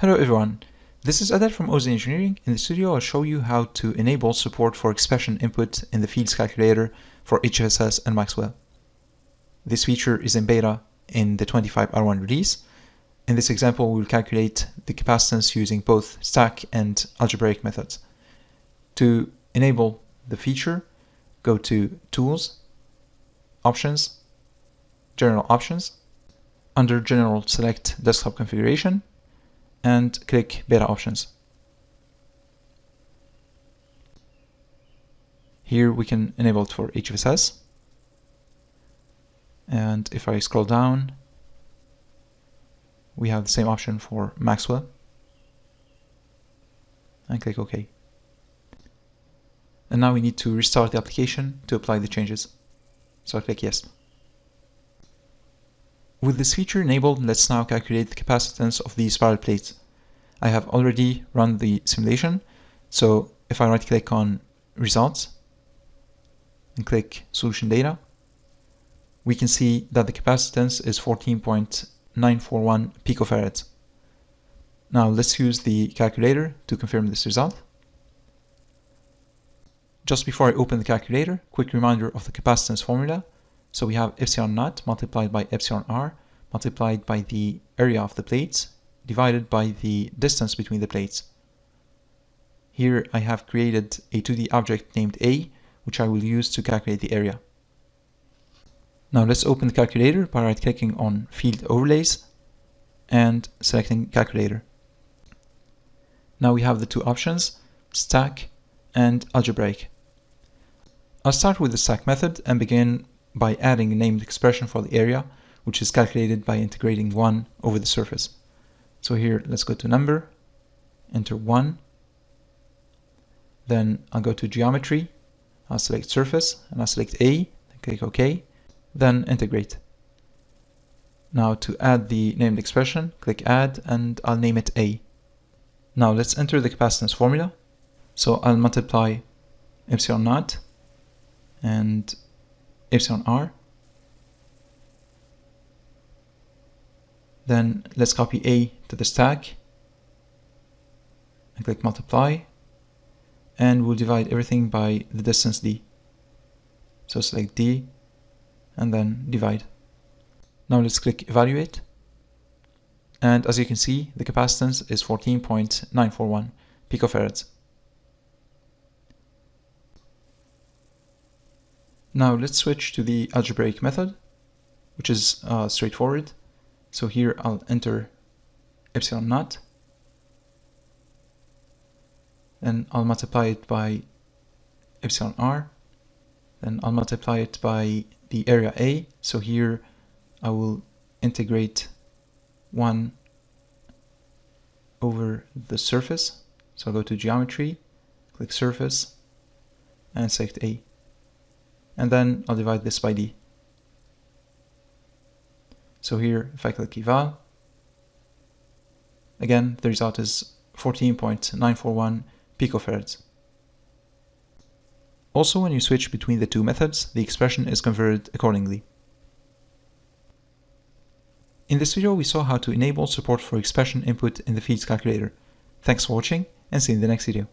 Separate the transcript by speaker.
Speaker 1: Hello everyone, this is Adel from OZ Engineering. In this video I'll show you how to enable support for expression input in the fields calculator for HFSS and Maxwell. This feature is in beta in the 25R1 release. In this example we'll calculate the capacitance using both stack and algebraic methods. To enable the feature, go to Tools, Options, General Options. Under General, select Desktop Configuration and click Beta Options. Here we can enable it for HFSS. And if I scroll down, we have the same option for Maxwell. And click OK. And now we need to restart the application to apply the changes. So I click Yes. With this feature enabled, let's now calculate the capacitance of these parallel plates. I have already run the simulation, so if I right click on Results and click Solution Data, we can see that the capacitance is 14.941 picofarads. Now let's use the calculator to confirm this result. Just before I open the calculator, quick reminder of the capacitance formula. So we have epsilon naught multiplied by epsilon r multiplied by the area of the plates divided by the distance between the plates. Here I have created a 2D object named A, which I will use to calculate the area. Now let's open the calculator by right-clicking on Field Overlays and selecting Calculator. Now we have the two options, Stack and Algebraic. I'll start with the stack method and begin by adding a named expression for the area, which is calculated by integrating 1 over the surface. So here, let's go to Number, enter 1, then I'll go to Geometry, I'll select Surface, and I'll select A, then click OK, then Integrate. Now to add the named expression, click Add, and I'll name it A. Now let's enter the capacitance formula. So I'll multiply epsilon naught and epsilon r. Then let's copy A to the stack and click multiply, and we'll divide everything by the distance d. So select d and then divide. Now let's click evaluate, and as you can see the capacitance is 14.941 picofarads. Now let's switch to the algebraic method, which is straightforward. So here I'll enter epsilon naught, then I'll multiply it by epsilon r, then I'll multiply it by the area A. So here I will integrate 1 over the surface. So I'll go to Geometry, click Surface, and select A. And then I'll divide this by d. So here, if I click eval, again, the result is 14.941 picofarads. Also, when you switch between the two methods, the expression is converted accordingly. In this video, we saw how to enable support for expression input in the fields calculator. Thanks for watching, and see you in the next video.